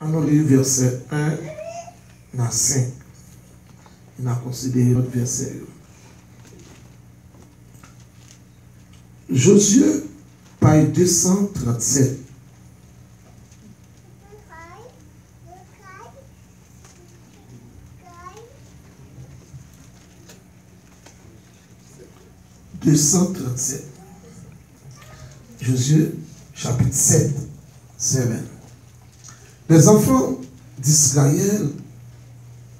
On lit verset 1 à 5. On a considéré notre verset. Josué, page 237. « 237. Josué, chapitre 7, 7. Les enfants d'Israël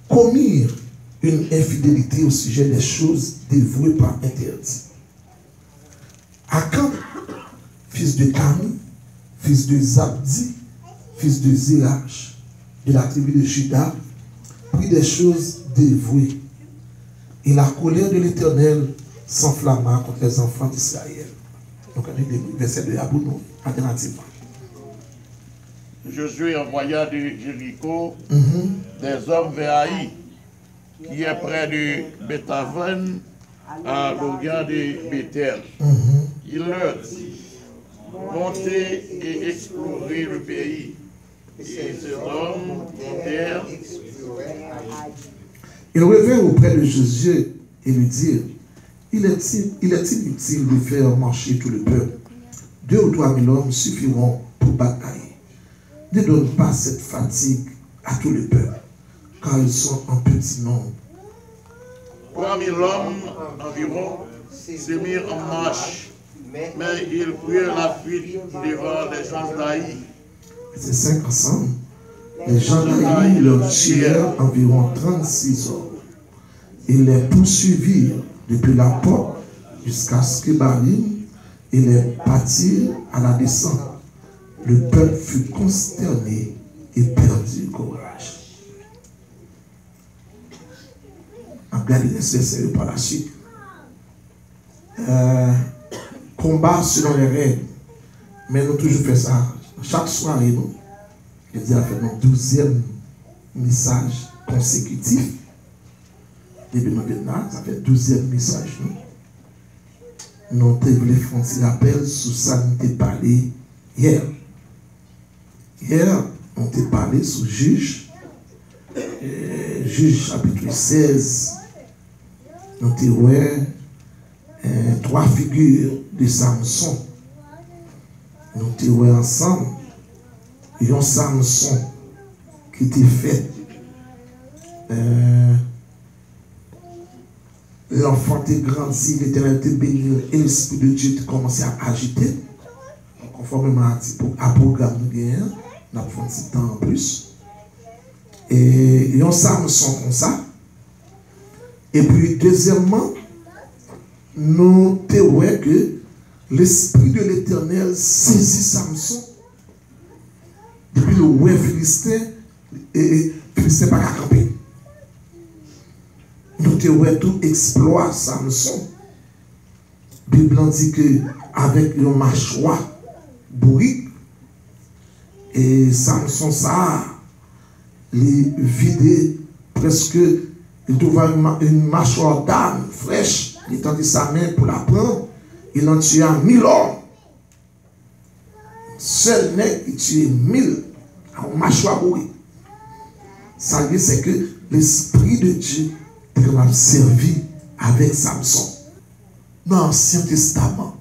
commirent une infidélité au sujet des choses dévouées par interdit. Akan, fils de Carmi, fils de Zabdi, fils de Zérach, de la tribu de Juda, prit des choses dévouées. Et la colère de l'Éternel s'enflamma contre les enfants d'Israël. Donc, on est des versets de Abounou, alternativement. Josué envoya de Jéricho des hommes vers Haï, qui est près de Bethaven, à l'orient de Bethel. Il leur dit, montez et explorez le pays. Et ces hommes montèrent. Ils revinrent auprès de Josué et lui dirent, il est inutile de faire marcher tout le peuple. 2 ou 3 000 hommes suffiront pour batailler. Ne donne pas cette fatigue à tout le peuple, car ils sont en petit nombre. 3 000 hommes environ se mirent en marche, mais ils prirent la fuite devant les gens d'Haï. Ces 5 ensemble, les gens d'Haï leur tuèrent environ 36 hommes. Ils les poursuivirent depuis la porte jusqu'à Skebarim et les battirent à la descente. Le peuple fut consterné et perdit courage. Regardez les sérieux par la suite. Combat selon les règles. Mais nous toujours fait ça. Chaque soirée, nous, je dis à faire notre 12e message consécutif. Depuis maintenant, ça fait 12e message. Nous voulons faire un rappel sur ça nous avons parlé hier. Hier, on t'a parlé sur Juge. Juge chapitre 16. Nous avons vu 3 figures de Samson. Nous avons vu ensemble un Samson qui était fait. L'enfant était grandi, l'Éternel était béni et l'Esprit de Dieu commençait à agiter. Conformément à programme de guerre, nous avons fait un petit temps en plus. Et un Samson comme ça. Et puis, deuxièmement, nous avons vu que l'Esprit de l'Éternel saisit Samson. Depuis le roi Philistin, et Philistin n'a pas campé. Nous avons tout exploit Samson. La Bible dit qu'avec une mâchoire bourrique, et Samson ça, il vidé presque, il trouve une mâchoire d'âne fraîche, il tendit sa main pour la prendre, il en tua 1000 hommes. Seul nègre qui tue 1000 à une mâchoire bourrique. Ça veut dire c'est que l'Esprit de Dieu a servi avec Samson dans l'Ancien Testament.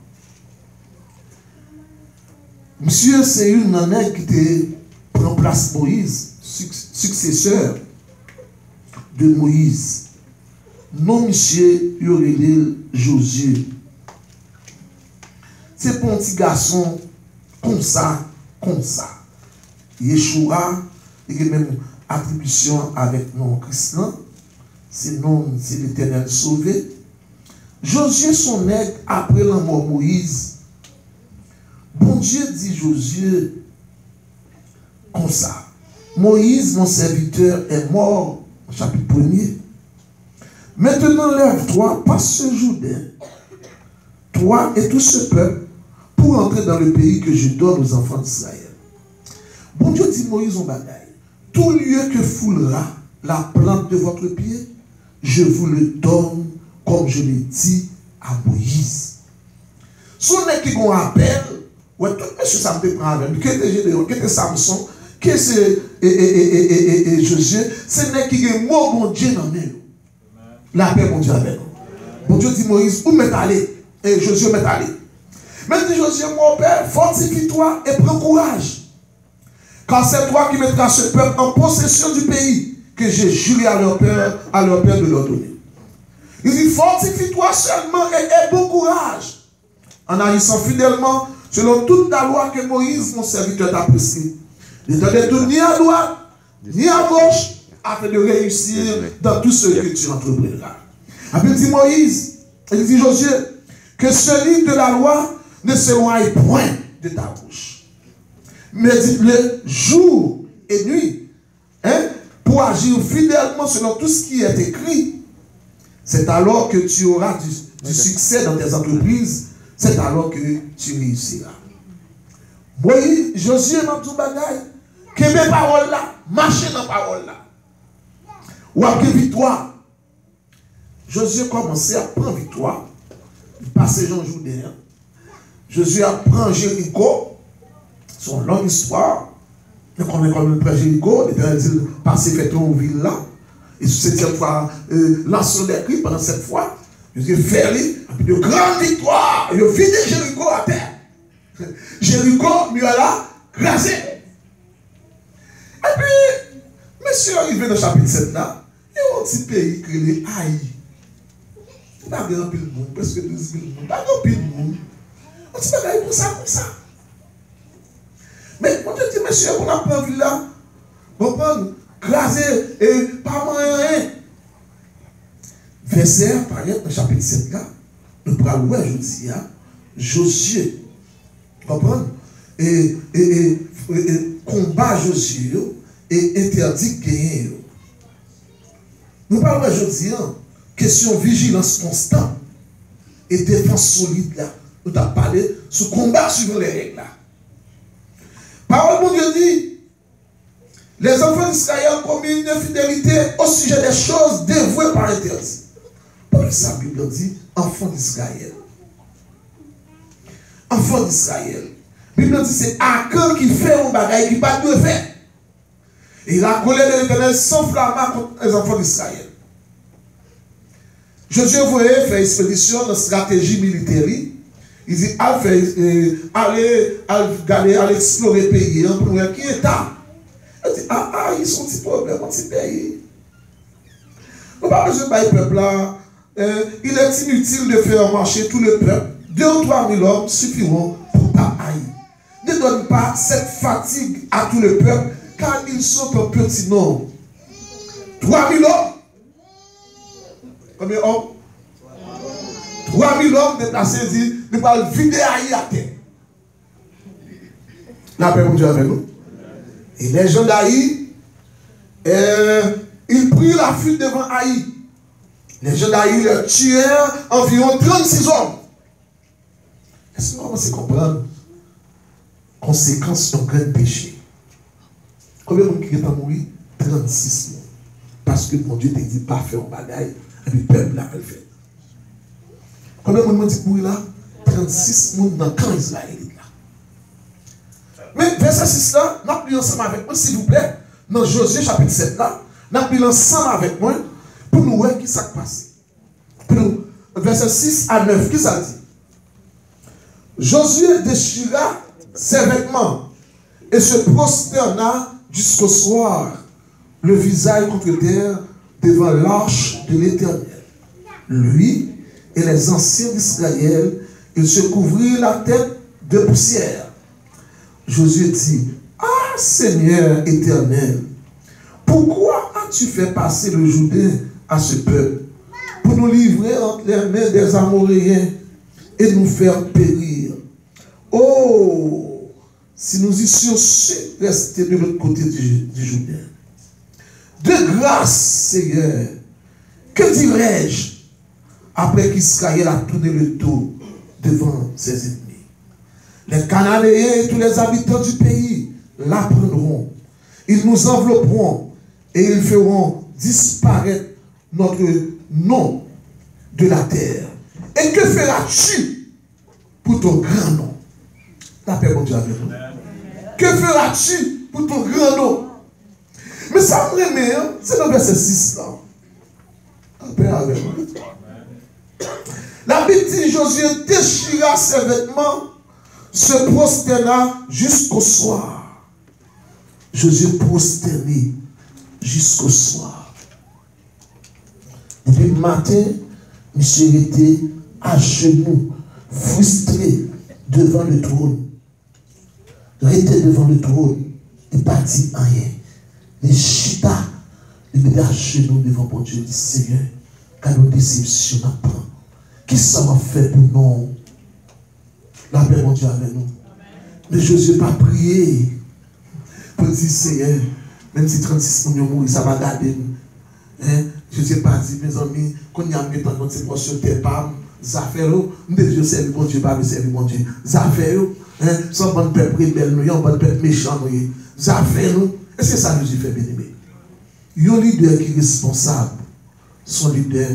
Monsieur, c'est une nana qui était en place Moïse, successeur de Moïse. Non, monsieur, Yorél Josué. C'est pour un petit garçon comme ça. Yeshua, il y a même attribution avec nos chrétiens. C'est l'Éternel sauvé. Josué, son nègre, après la mort de Moïse, bon Dieu dit Josué comme ça. Moïse, mon serviteur, est mort, chapitre 1er. Maintenant, lève-toi, passe ce Jourdain, toi et tout ce peuple, pour entrer dans le pays que je donne aux enfants d'Israël. Bon Dieu dit Moïse en bagaille. Tout lieu que foulera la plante de votre pied, je vous le donne comme je l'ai dit à Moïse. Son nez qui qu'on appelle, ouais, tout monsieur ça me prend avec lui, qui était Gédéon, qui était Samson, que c'est Josué, c'est n'est qui est mot bon Dieu dans nous. La paix, mon Dieu, avec nous. Bon Dieu dit Moïse, où m'est allé? Et Josué m'est allé. Mais dit Josué, mon père, fortifie-toi et prends courage. Car c'est toi qui mettras ce peuple en possession du pays que j'ai juré à leur père de leur donner. Il dit, fortifie-toi seulement et aie bon courage, en agissant fidèlement selon toute la loi que Moïse, mon serviteur, t'a prescrite. Ne te détourne ni à droite, ni à gauche, afin de réussir dans tout ce que tu entreprendras. Après, il dit Moïse, il dit Josué, que ce livre de la loi ne s'éloigne point de ta bouche. Médite-le jour et nuit, pour agir fidèlement selon tout ce qui est écrit. C'est alors que tu auras du succès dans tes entreprises. C'est alors que tu réussiras. Moïse, Josué m'a tout bagaille. Que mes paroles là, marcher dans les paroles là. Ou après victoire. Josué commençait à prendre victoire. Il passait Jean Jourdain. Josué apprend Jéricho. Son longue histoire. Mais quand on prend Jéricho, l'Éternel dit passez faites une ville là. Et sur cette fois, lançons des cris pendant cette fois. Josué fait de grandes victoires. Il a vidé Jéricho à terre. Jéricho, mieux là, crasé. Et puis, monsieur arrivé dans le chapitre 7 là, il y a un petit pays qui est Haï. Il n'y a pas grand pile de monde, presque 12 000 monde. Pas grand pile de monde. On dit, mais comme ça. Mais quand tu dis, monsieur, on a pas vu là, on prend, crasé et pas moyen. Verset apparaît dans le chapitre 7 là, nous parlons aujourd'hui, Josué. Comprendre? Et combat Josué et interdit gagner. Nous parlons aujourd'hui, question vigilance constante et défense solide là. Nous avons parlé sur combat suivant les règles là. Parole de Dieu dit, les enfants d'Israël ont commis une infidélité au sujet des choses dévouées par interdit. Pour ça, la Bible dit, enfants d'Israël. Enfants d'Israël. La Bible dit, c'est Achan qui fait un bagage qui pas de faire. Et la colère de l'Éternel s'enflamma contre les enfants d'Israël. Josué voyait faire expédition dans stratégie militaire. Il dit, allez explorer le pays, pour voir qui est là. Il dit, ils sont un petit problème, un petit pays. On va pas besoin de peuple là. Il est inutile de faire marcher tout le peuple. 2 ou 3 000 hommes suffiront pour ta haïr. Ne donne pas cette fatigue à tout le peuple, car ils sont un petit nombre. 3 000 hommes. Combien d'hommes? 3 000 hommes déplacés, dit, nous parlons vider Haï à terre. La paix, mon Dieu, avec nous. Et les gens d'Haï, ils prirent la fuite devant Haï. Les gens d'Haï leur tuèrent environ 36 hommes. Est-ce que vous commencez à comprendre? Conséquence d'un grand péché. Combien de monde qui est pas mourir? 36 mois. Parce que mon Dieu t'a dit pas faire un bagaille, et le peuple l'a fait. Combien de monde dit mourir là? 36 mois dans le camp Israël. Mais verset 6 là, nous appelons ensemble avec moi, s'il vous plaît, dans Josué chapitre 7 là, nous appelons ensemble avec moi pour nous voir qui s'est passé. Verset 6 à 9, qui ça dit? Josué déchira ses vêtements et se prosterna jusqu'au soir, le visage contre terre devant l'arche de l'Éternel. Lui et les anciens d'Israël, ils se couvrirent la tête de poussière. Josué dit, ah Seigneur éternel, pourquoi as-tu fait passer le Jourdain à ce peuple pour nous livrer entre les mains des Amoréens et nous faire périr? Oh, si nous eussions resté de l'autre côté du Jourdain. De grâce, Seigneur, que dirais-je après qu'Israël a tourné le dos devant ses ennemis? Les Cananéens et tous les habitants du pays l'apprendront. Ils nous envelopperont et ils feront disparaître notre nom de la terre. Et que feras-tu pour ton grand nom? La paix, mon Dieu, avec nous. Que feras-tu pour ton grand nom. Mais ça me remet, hein, c'est dans le verset 6 là. La Bible dit Josué déchira ses vêtements, se prosterna jusqu'au soir. Josué prosterné jusqu'au soir. Depuis le matin, monsieur était à genoux, frustré devant le trône. Resté devant le trône et pas dit rien. Les chita, il mettait à genoux devant mon Dieu. Il dit Seigneur, quand nous déception apprend, qui ça m'a fait pour nous? La paix, mon Dieu, avec nous. Mais Josué n'a pas prié pour dire Seigneur, même si 36 millions mourir, ça va garder nous. Hein? Josué n'a pas dit, mes amis, quand il y a mis dans notre situation, t'es pas, Zaffaire, nous devons servir mon Dieu, pas me servir mon Dieu. Zaffaire, sans bon peuple rebelle, nous, bon peuple méchant, nous. Zaffaire, nous. Est-ce que ça nous fait bien aimé? Un leader qui est responsable, son leader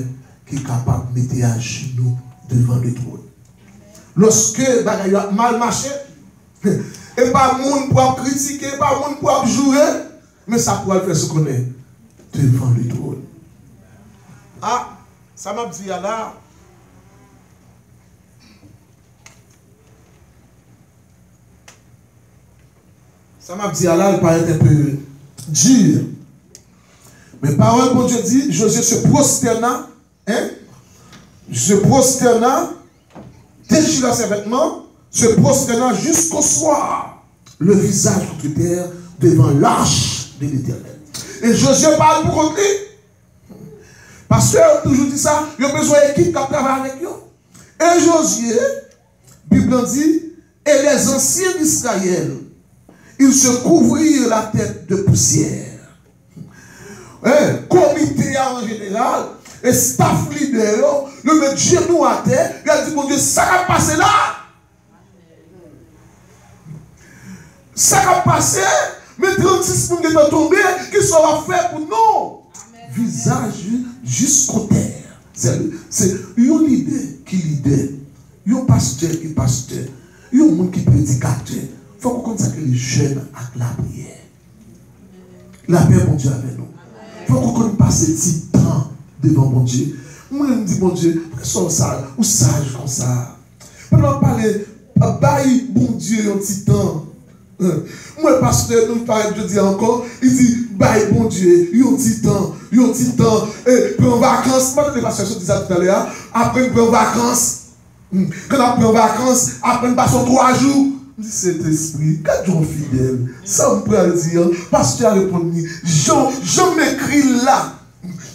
qui est capable de mettre à genoux devant le trône. Lorsque bagaille a mal marché, et pas monde pour critiquer, pas monde pour jouer, mais ça pourra le faire ce qu'on est devant le trône. Ah, ça m'a dit là. Ça m'a dit là, il paraît un peu dur. Mais parole, bon Dieu dit, Josué se prosterna, hein? Se prosterna, déchira ses vêtements, se prosterna jusqu'au soir, le visage contre terre devant l'arche de l'Éternel. Et Josué parle pour contre lui. Pasteur toujours dit ça, il a besoin d'équipe qui travaille avec lui. Et Josué, Bible dit, et les anciens d'Israël, ils se couvrirent la tête de poussière. Comité en général, et staff leader, le met genou à terre, il a dit, mon Dieu, ça va passer là. Ça va passer, mais 36 personnes vont tomber, qui sera fait pour nous. Visage jusqu'au terre. C'est un leader qui leader, un pasteur qui pasteur, un monde qui prédicateur. Il faut qu'on connaisse que les jeunes avec la prière. La paix, mon Dieu, avec nous. Il faut qu'on passe petit temps devant mon Dieu. Moi, je me dis, mon Dieu, pourquoi ça, ou sage comme ça? Pendant parler, baille, bon Dieu, un petit temps. Moi, pasteur, nous parle, je dis encore, il dit, baille, bon Dieu, un petit temps, et puis en vacances, moi, les pasteurs, je disais tout à l'heure, après, on en vacances. Quand on prend en vacances, après, on passe 3 jours. Je dis, cet esprit, 4 jours fidèles, ça me peut dire, parce que tu as répondu, je m'écris là,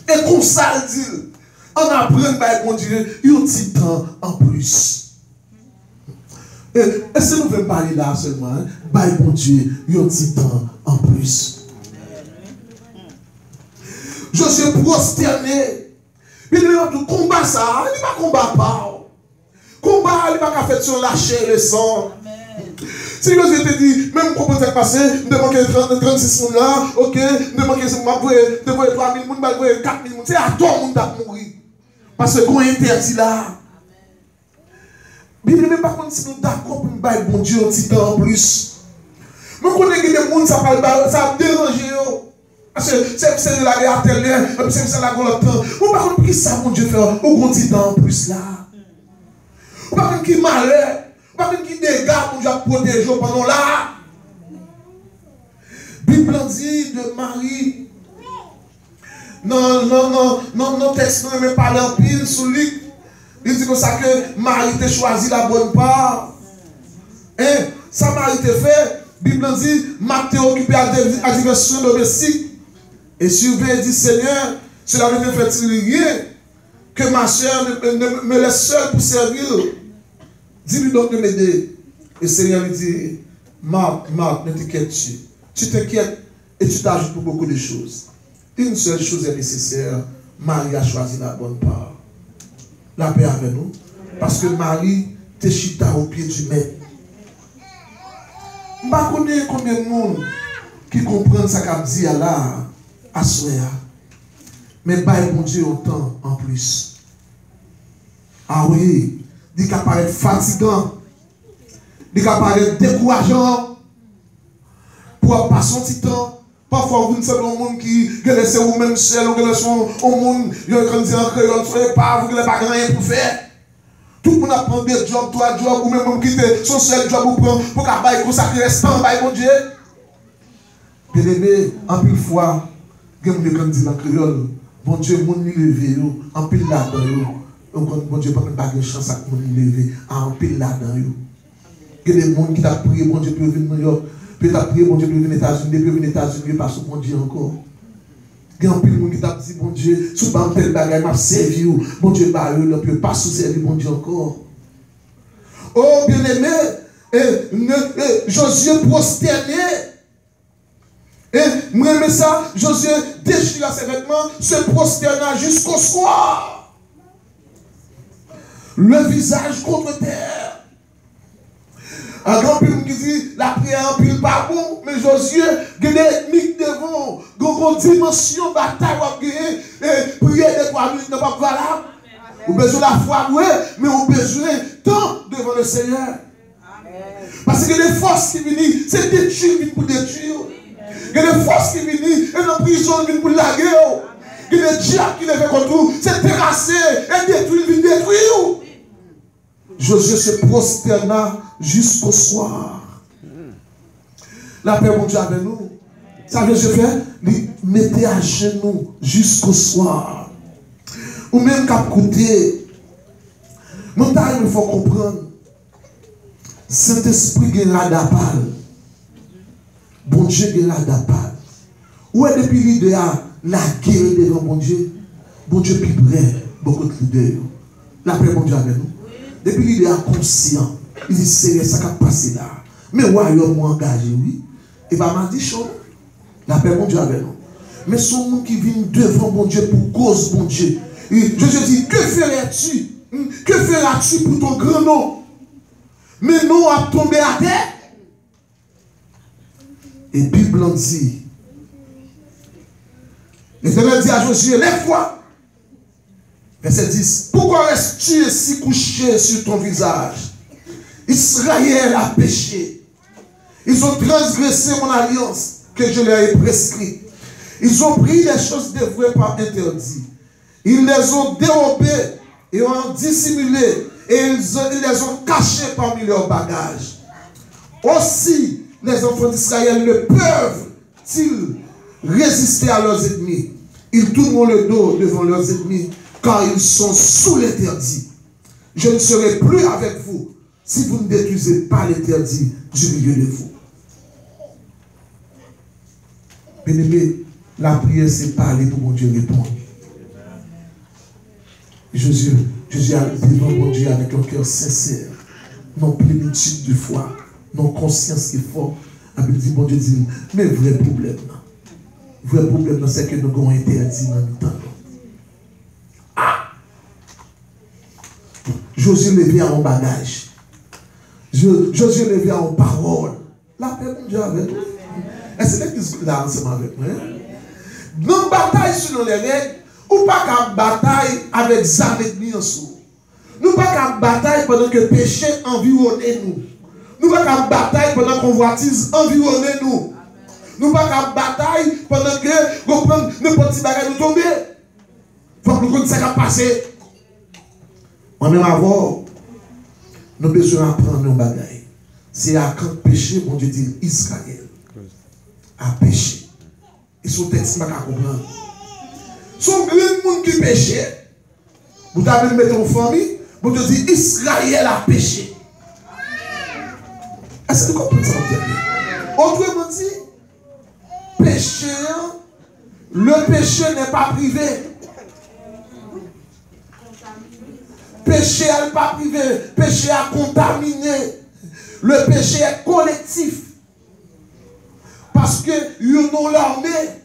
et comme ça, dit, on apprend par mon Dieu, il y a un petit temps en plus. Et si nous voulons parler là seulement, par mon Dieu, il y a un petit temps en plus. Je suis prosterné, mais le combat ça, il ne va combat pas. Combat, il ne va pas faire sur la chair et le sang. Si je te dis, même quand vous êtes passé, vous demandez 36 personnes là, ok, vous demandez 3 000 personnes, 4 000 personnes, c'est à toi que vous mourir. Parce qu'on interdit là. Mais même pas contre si nous d'accord pour nous bailler bon Dieu un petit temps en plus. Mais quand on est des gens, ça va déranger. Parce que c'est de la réalité, c'est la grande temps. Mais par contre, qui ça, mon Dieu, faire au petit temps en plus là? Par contre, qui malheur? Par contre, qui dégâts pour Dieu protéger pendant là? Bible dit de Marie. Non, texte ne me parle en pile sur lui. Il dit comme ça que Marie t'a choisi la bonne part. Hein? Ça Marie t'a fait. Bible dit, Matthieu occupé à diversion domestique. Et surveille dit, Seigneur, cela ne me fait-il rien que ma soeur me laisse seule pour servir. Dis-lui donc de m'aider. Et le Seigneur lui dit, Marc, ne t'inquiète pas. Tu t'inquiètes et tu t'ajoutes pour beaucoup de choses. Une seule chose est nécessaire. Marie a choisi la bonne part. La paix avec nous. Parce que Marie te chita au pied du maître. Je ne connais pas combien de monde qui comprennent ce qu'a dit là, à soi. Mais bail bon Dieu autant en plus. Ah oui. Il peut paraître fatigant, il peut paraître décourageant. pour passer un petit temps. Parfois, vous ne savez pas un monde qui laisse vous-même seul, ou laisse un monde, il y a un en créole, soyez pas, vous n'avez pas rien pour faire. Tout le monde apprend des jobs, 3 jobs, ou même quitter son seul job pour qu'il consacrer restant, mon Dieu. Bien aimé, en pile fois, comme on dit en créole, bon Dieu, mon levé, en pile là-dedans, bon Dieu, pas de chance à mon levé, en pile là-dedans. Il y a des gens qui t'a prié, bon Dieu, pour venir New York, puis t'a prié, bon Dieu, pour venir aux États-Unis, puis venir aux États-Unis, parce que bon Dieu encore. Il y a un peu de gens qui t'a dit, bon Dieu, sous un tel bagage, m'a servi, bon Dieu, bah, eux, ne peut pas sous-servir, bon Dieu encore. Oh, bien-aimé, Josué prosterné. Et moi, mais ça, Josué déchira ses vêtements, se prosterna jusqu'au soir. Le visage contre terre. Un grand pile qui dit, la prière en pile pas bon, mais Josué, il y a des ethniques devant, une dimension bataille, et prier de 3 minutes n'est pas valable. On a besoin de la foi, oui, mais on a besoin de temps devant le Seigneur. Parce que les forces qui viennent, c'est détruire pour détruire. Il y a des forces qui viennent, et la prison viennent pour laguer. Il y a des diables qui les fait contre vous, c'est terrasser, et détruire, viennent détruire. Josué se prosterna jusqu'au soir. La paix, mon Dieu, avec nous. Ça veut dire faire, il mettait à genoux jusqu'au soir. Ou même qu'à côté, mon taille, il faut comprendre. Saint-Esprit est là d'apal. Bon Dieu est là d'apal. Où est depuis l'idée la guerre devant bon Dieu? Bon Dieu plus près, beaucoup de l'idée. La paix, mon Dieu, avec nous. Depuis l'idée conscient, il dit c'est ça qui a passé là. Mais ouais, il a engagé, oui. Et bien, m'a dit chaud. La paix, mon Dieu, avec nous. Mais son monde qui vient devant mon Dieu pour cause, mon Dieu. Je te dis, que ferais-tu? Que feras-tu pour ton grand nom? Mais non à tomber à terre. Et Bible dit, l'Éternel dit à Josué, lève-toi. Verset 10. Pourquoi restes-tu ainsi couché sur ton visage? Israël a péché. Ils ont transgressé mon alliance que je leur ai prescrite. Ils ont pris les choses dévouées par interdit. Ils les ont dérobées et ont dissimulé et ils les ont cachées parmi leurs bagages. Aussi, les enfants d'Israël ne peuvent-ils résister à leurs ennemis? Ils tournent le dos devant leurs ennemis car ils sont sous l'interdit. Je ne serai plus avec vous si vous ne détruisez pas l'interdit du milieu de vous. Bien-aimé, la prière c'est parler pour mon Dieu répondre. Jésus a devant mon Dieu avec un cœur sincère, non plénitude de foi, non conscience qui est forte. Avec dit, mon Dieu dit, mais vrai problème, c'est que nous avons interdit dans le temps. Ah! Josué levé en bagage. Josué levé en parole. La paix, mon Dieu, avec nous. Est-ce que l'église est là ensemble avec moi? Dans la bataille sur les règles, ou pas qu'à bataille avec Zavedni en sous. Nous pas qu'à bataille pendant que le péché environne nous. Nous pas qu'à bataille pendant qu'on convoitise environne nous. Nous pas qu'à bataille pendant que nous prenons n'importe quel bagage nous tomber. Il faut que nous connaissions ce qui a passé. On aime avoir, nous avons besoin d'apprendre nos bagages. C'est à quand péché, mon Dieu dit, Israël a péché. Et son texte n'a pas comprendre. Son grand monde qui péchait, vous avez mis en famille, vous te dites Israël a péché. Est-ce que vous comprenez ça? Autrement dit, péché, le péché n'est pas privé. Péché n'est pas privé, péché a contaminé. Le péché est collectif. Parce que vous n'ont l'armée.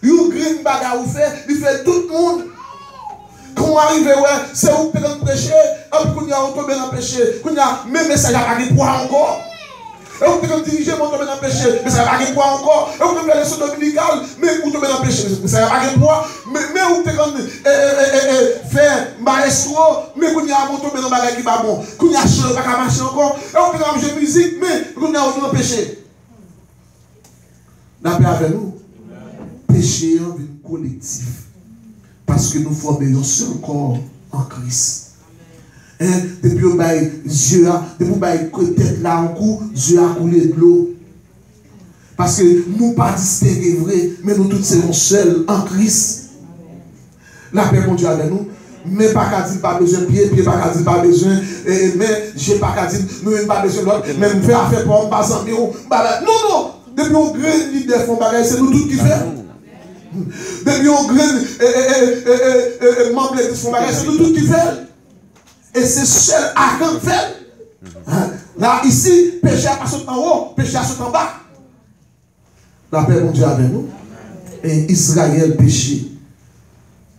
Vous green bagarre vous fait, il fait tout le monde. Quand on arrive, ouais, c'est où peut être péché, et puis qu'on a tombé dans le péché, qu'on a même message à pas de poids encore. Et vous pouvez diriger, mon tomber dans le péché, mais ça n'a pas de poids encore. Et vous pouvez faire les sauts dominicales, mais vous tombez dans le péché, mais ça n'a pas de poids. Mais vous pouvez faire maestro, mais qu'on a tombé dans le bagage qui va bon. Qu'on a changé, pas qu'à marcher encore. Et vous pouvez faire musique, mais qu'on a dans le péché. La paix avec nous. Péché est un collectif. Parce que nous formons un seul corps en Christ. Hein? Depuis qu'on a Dieu, depuis qu'on a tête là en coup, Dieu a coulé de l'eau. Parce que nous pas distinguer vrai, mais nous tous sommes seuls en Christ. La paix, mon Dieu, avec nous. Mais pas qu'à dire pas besoin de pied, pas qu'à dire pas besoin, mais j'ai pas qu'à dire, nous n'avons pas besoin de l'autre, mais nous faisons affaire pour nous, pas sans non, non, depuis on graine l'idée font bagage, c'est nous tous qui faisons. Depuis on graine membre de font bagage, c'est nous tous qui faisons. Et c'est seul à quand fait. Là, ici, péché a pas sauté en haut, péché a sauté en bas. La paix, mon Dieu, avec nous. Et Israël péché.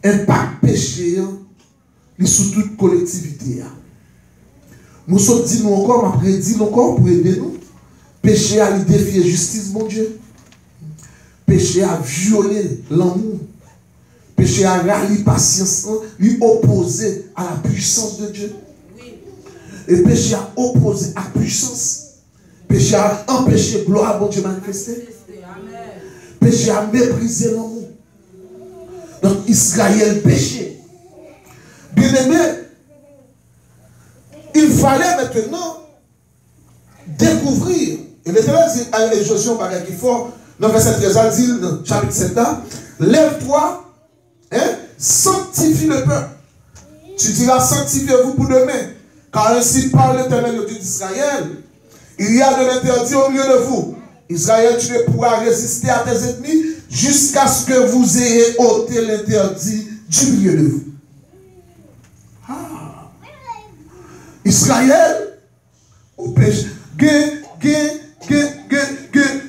Impact péché, il sous toute collectivité. Nous sommes dit nous encore, après dit nous encore pour aider nous. Péché a défier justice, mon Dieu. Péché a violé l'amour. Péché a rallié patience, lui opposé à la puissance de Dieu. Et péché a opposé à la puissance. Péché a empêché gloire à mon Dieu manifester. Péché a méprisé l'amour. Donc Israël péché. Bien aimé, il fallait maintenant découvrir. Et l'Éternel dit à Josué, qui fort, dans verset 13, il dit, dans chapitre 7, lève-toi, sanctifie le peuple. Tu diras, sanctifiez-vous pour demain. Car ainsi parle l'Éternel, le Dieu d'Israël. Il y a de l'interdit au milieu de vous. Israël, tu ne pourras résister à tes ennemis jusqu'à ce que vous ayez ôté l'interdit du milieu de vous. Ah. Israël, au péché,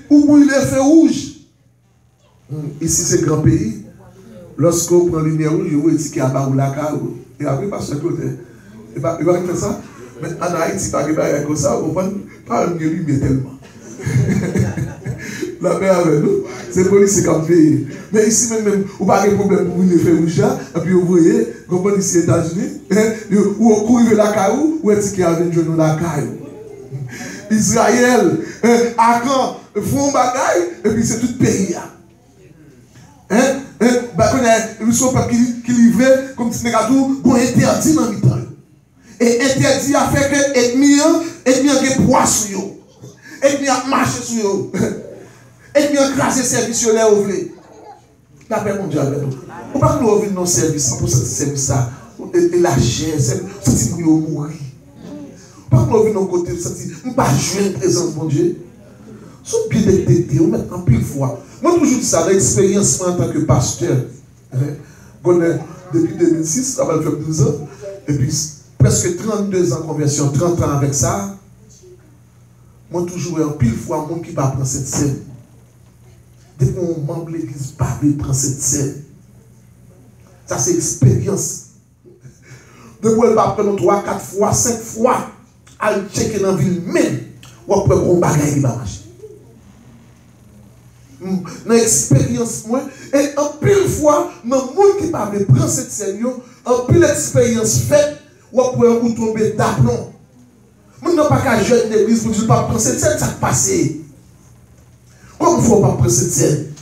où il est fait rouge. Ici, c'est grand pays. Lorsqu'on prend la lumière rouge, vous dites qu'il y a un la carreau. Et après, pas sur le côté. Il va faire ça. Mais en Haïti, pas comme ça, on ne prend pas une lumière tellement. La paix avec nous, c'est policier qui a payé. Mais ici même, vous n'avez pas de problème pour vous faire rouge, et puis vous voyez, comme ici aux États-Unis, ou au courir la caillou, ou est-ce qu'il y a un genou la caillou. Israël, à quand, font un bagaille, et puis c'est tout le pays. Ils sont pas qui livraient, comme si nous avons un interdit dans le temps. Et interdit a fait que l'ennemi a poids sur eux. L'ennemi a marché sur eux. L'ennemi a crasé service sur les ouvrés. La paix mondiale avec nous. On ne peut pas nous ouvrir nos services pour ce service là. Et la chair, c'est pour mourir. On ne peut pas nous ouvrir nos côtés, on ne peut pas jouer une présence, mon Dieu. Sont bien détectés, on met en pile fois. Moi, toujours dit ça, l'expérience en tant que pasteur. Depuis 2006, ça va faire 12 ans. Et puis, presque 32 ans de conversion, 30 ans avec ça. Moi, toujours en pile fois, moi qui va prendre cette scène. Dès qu'on membre de l'église, pas prendre cette scène. Ça, c'est expérience. Depuis qu'on va prendre 3, 4 fois, 5 fois, à checker dans la ville même, ou après, on va gagner qui va marcher. Dans l'expérience, moi, et en pile fois, dans le monde qui va prendre cette scène, en pile expérience faite, ou après, on tombe d'aplomb. Nous n'avons pas qu'à jouer l'église pour dire pas prendre cette scène, ça passe. Comme il ne faut pas prendre cette scène.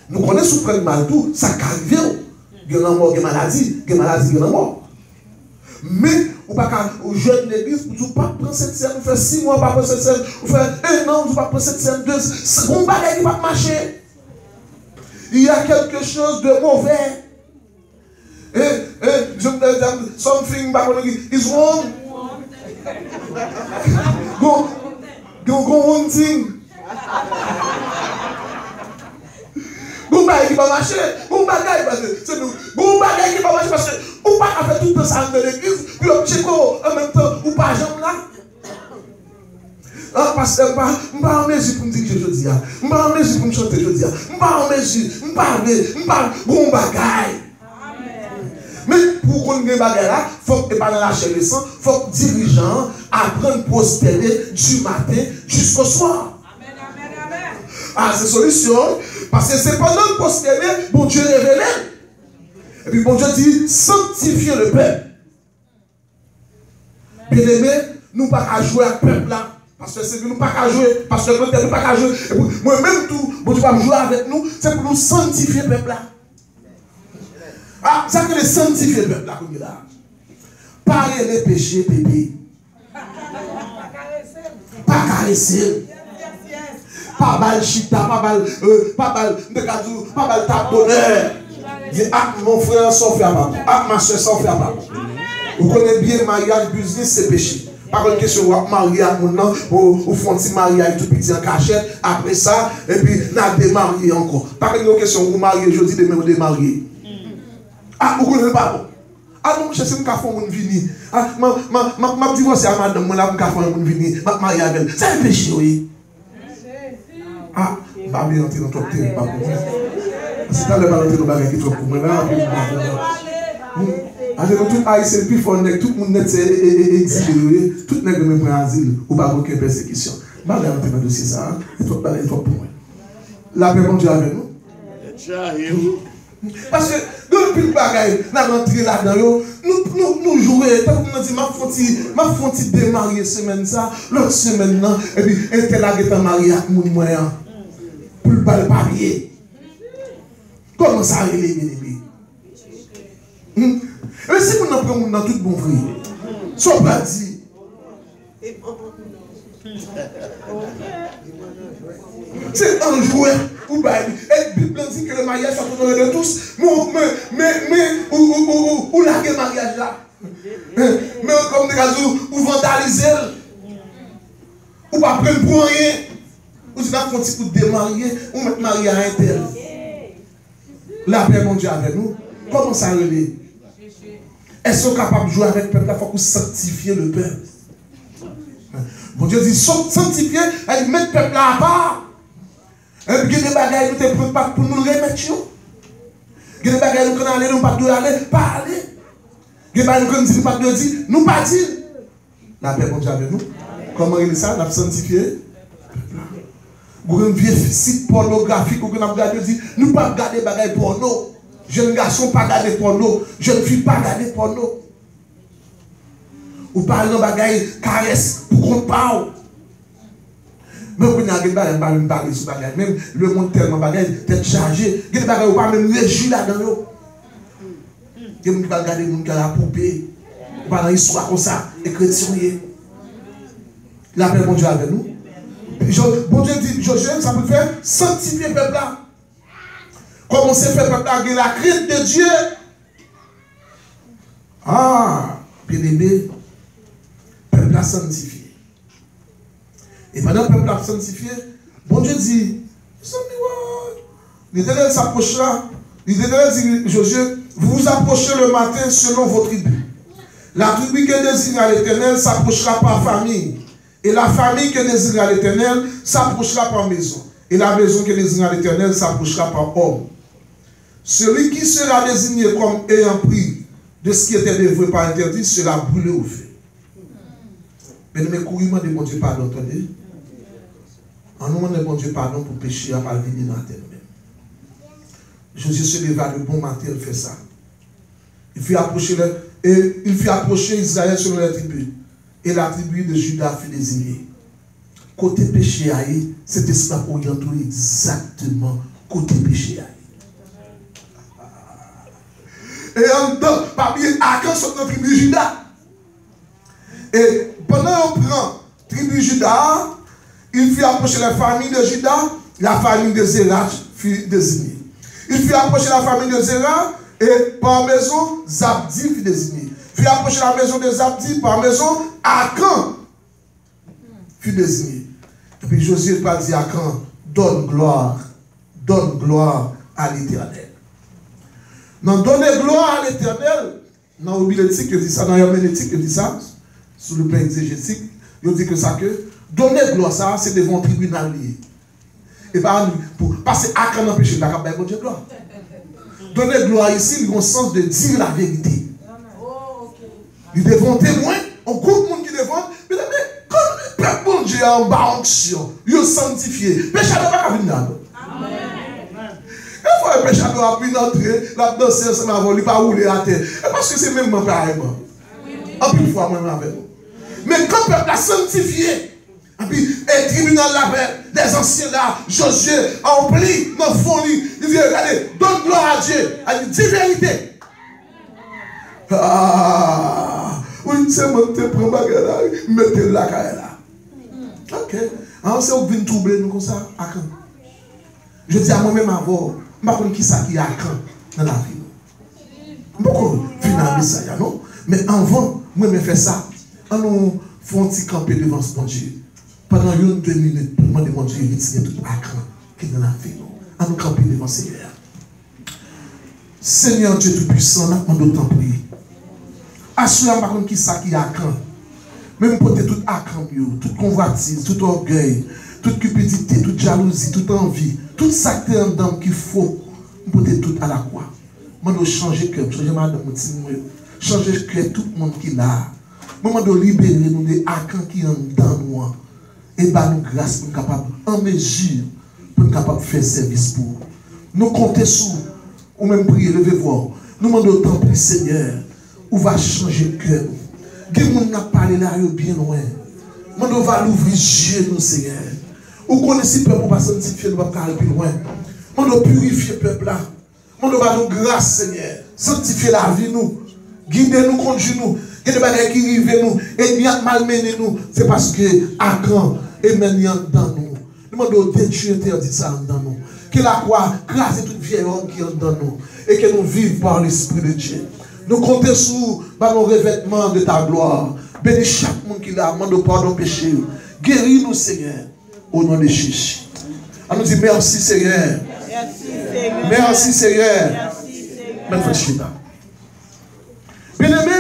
Nous connaissons le mal tout, ça arrive. Il y a mort, il y a maladie, il y a maladie, il y a mort. Mais on ne peut pas jouer l'église pour dire pas prendre cette scène. On fait 6 mois pas prendre cette scène. On fait 1 an, on ne peut pas prendre cette scène. C'est bon bagage qui va marcher. Il y a quelque chose de mauvais. Something is wrong. Go one thing. Bon bagage qui va marcher. Bon bagage c'est nous. Bon bagage qui va marcher parce que on pas faire tout ça dans l'église puis on check en même temps ou pas jamais là. Ah pasteur pas en mesure pour me dire que je dis ah. Pas en mesure pour me chanter je dis ah. Pas en mesure, pas bon bagage. Mais pour qu'on ait des bagages là, il faut que pas dans la chair de sang, il faut que les dirigeants apprennent à prospérer du matin jusqu'au soir. Amen, amen, amen. Ah, c'est solution. Parce que c'est pendant le prospérer, bon Dieu révélé. Et puis bon Dieu dit, sanctifiez le peuple. Bien aimé, nous ne pouvons pas jouer avec le peuple là. Parce que c'est que nous ne pouvons pas jouer. Parce que nous ne pouvons pas jouer. Moi-même, tout, bon Dieu va jouer avec nous. C'est pour nous sanctifier le peuple là. Ah, ça que les sanctifier le peuple là, comme il a. Parler les péchés, bébé. Pas caresser. Pas mal chita, pas mal de gazou, pas mal tape d'honneur. Ah, mon frère, sans faire papa. Ah, ma soeur, sans faire papa. Vous connaissez bien le mariage, business, c'est péché. Par contre, question, vous mariez à mon nom, vous font un petit mariage tout petit en cachette, après ça, et puis, vous démariez encore. Par contre, question, vous mariez, je dis demain, vous démariez. Ah, vous connaissez pas. Ah non, je sais que je vais venir. Ah, je divorce à madame, je vais venir. Je vais marier avec elle. C'est un péché, oui. Ah, je vais bien rentrer dans ton terrain, pas pour moi. C'est pas le ballon de bagage qui est trop pour moi. Tout haïtien, plus fort, tout le monde est exilé, tout le monde est en asile, ou pas aucune persécution. Je vais rentrer dans le dossier ça, et toi, pour moi. La paix, mon Dieu, avec nous. Parce que depuis le bagage, nous rentrons là-dedans, nous jouons, tant que nous disons, ma fonti démarrer semaine ça, l'autre semaine, et puis, un tel a été marié avec mon moyen, pour le papier. Comment ça arrive, les bien-aimés? Et si vous n'en prenez dans tout bon vrai, soit pas dit. C'est un jouet ou pas. Et la Bible dit que le mariage soit honoré de tous. Mais où la le mariage là? Mais comme des cas où vandaliser, ou pas prendre pour rien, ou si vous faites pour démarier, ou mettre marié à un tel. La paix, mon Dieu, avec nous. Comment ça relève? Est-ce qu'on est capable de jouer avec le peuple? Il faut sanctifier le peuple. Bon Dieu dit, sanctifier, et mettre le peuple à part. Et puis, il y a des bagages qui ne pas pour nous remettre. Il y a des bagages qui ne aller, nous pas aller, pas aller. Il y a des bagages qui ne pas dire, nous pas dire. La paix, bon Dieu, avec nous. Comment il est ça? On a sanctifié. Vous avez un vieux site pornographique, vous avez regardé, dit, nous pas regarder des bagages porno. Jeune garçon pas regarder porno, jeune fille pas regarder porno. Ou parlez de bagaille caresse pour qu'on parle. Même quand il y a des bagailles sur bagaille, même le monde tellement bagaille, tête chargée, il y a des bagailles où pas même réjouir là-dedans. Il y a des gens qui va regarder les gens qui ont la poupée, ou pas dans l'histoire comme ça, et chrétien. La paix, bon Dieu, avec nous. Bon Dieu dit, Josué, ça peut faire sanctifier le peuple là. Comment c'est fait pour garder la crainte de Dieu? Ah, bien aimé, le peuple a sanctifié. Et pendant que le peuple a sanctifié, bon Dieu dit, l'Éternel s'approchera. L'Éternel dit, Josué, vous vous approchez le matin selon vos tribus. La tribu que désire l'Éternel s'approchera par famille. Et la famille que désire l'Éternel s'approchera par maison. Et la maison que désire l'Éternel s'approchera par homme. Celui qui sera désigné comme ayant pris de ce qui était dévoué par interdit sera brûlé au feu. Mais nous couriments de bon Dieu pardon, attendez. En nous demandant de bon Dieu pardon pour pécher à parler dans la terre même. Jésus se leva le bon matin, il fait ça. Il fit approcher Israël selon les tribus. Et la tribu de Juda fut désignée. Côté péché, cet espoir orienté exactement côté péché. Et en dedans, parmi Akan sont dans la tribu de Juda. Et pendant qu'on prend la tribu de Juda, il fit approcher la famille de Juda, la famille de Zerach fut désignée. Il fit approcher la famille de Zerach, et par maison, Zabdi fut désigné. Il fit approcher la maison de Zabdi, par maison, Akan fut désigné. Et puis Josué pas dit à Akan, donne gloire à l'Éternel. Non, donner gloire à l'Éternel, dans l'homilétique, il dit ça, dans l'homilétique, il dit ça, sous le plan exégétique, il dit que ça, que donner gloire, ça, c'est devant le tribunal lié. Et pas pour passer à Akan empêcher la campagne de Dieu gloire. Donner gloire ici, il a un sens de dire la vérité. Il devant témoin, on groupe de monde qui devant, mais comme le peuple bon Dieu en bas onction, il est sanctifié. Péché ne va pas venir là. Il faut que le péché ne va pas entrer, la danser ensemble avant, il ne va pas rouler à terre. Parce que c'est même pareillement. En plus, fois, même avec vous. Mais quand le peuple a sanctifié, Et puis, le tribunal là, les anciens là, Josué, empli, dans le fond, il dit, regardez, donne gloire à Dieu. Il dit, vérité. Ah, oui, c'est moi qui te prends bagarre là, mettez la carrière là. Ok. Alors, c'est où vous venez troubler nous comme ça, à quand? Je dis à moi-même avant, je ne sais pas qui ça qui est à quand dans la vie. Beaucoup finaliser ça, non? Mais avant, moi, je fais ça. On nous fait un petit camper devant ce bon Dieu. Pendant 1 ou 2 minutes, pour demander mon Dieu, il tient tout à cran qui est dans la vie. On nous camper devant le Seigneur. Seigneur Dieu Tout-Puissant, nous demandons d'autant prier. Assure-moi par contre qui ça qui est à cran. Même pour tout à cran, toute convoitise, tout orgueil, toute cupidité, toute jalousie, toute envie, tout ça qui est en dedans qu'il faut, pour tout à la croix. Je dois changer le cœur, changer madame, changer le cœur, tout le monde qui est là. Je dois libérer nous des acans qui sont dans nous. Et bah nous grâce pour nous capables, en mesure, pour nous capables de faire service pour nous compter sur, ou même prier, levez-vous. Nous demandons autant plus, Seigneur, où va changer le cœur. Qui monde n'a parlé là, bien loin. Nous va l'ouvrir Dieu, nous, Seigneur. Ou connaissez le peuple pour pas sanctifier, nous va aller plus loin. Nous doit purifier le peuple là. Nous doit nous grâce, Seigneur. Sanctifier la vie, nous. Guider nous, conduire nous. Il y a des bagages qui arrivent nous. Et bien malmener nous. C'est parce que Akan est maintenant dans nous. Nous demandons Dieu interdit ça dans nous. Que la croix crase toute vieille homme qui est dans nous. Et que nous vivions par l'Esprit de Dieu. Nous comptons sur nos revêtements de ta gloire. Bénis chaque monde qui l'a. Demandons pardon péché. Guéris nous, Seigneur. Au nom de Jésus. On nous dit merci, Seigneur. Merci, Seigneur. Merci, Seigneur. Bien-aimé,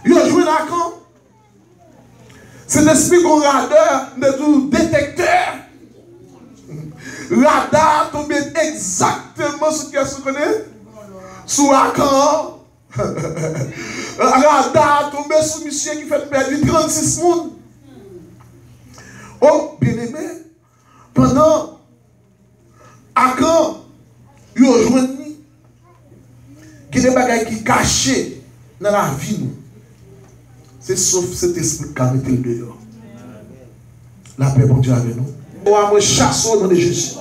il a joué là quand? C'est l'esprit qu'on radar de tout détecteur. Radar tombe exactement ce qu'il se connaît. Sous Akan. Radar tombe sous monsieur qui fait perdre 36 monde. Oh, bien-aimé, pendant Akan, il a joué qu'il y a des bagages qui sont cachés dans la vie. C'est sauf cet esprit qui a mis le dehors. La paix, bon Dieu, avec nous. On va chasser au nom de Jésus.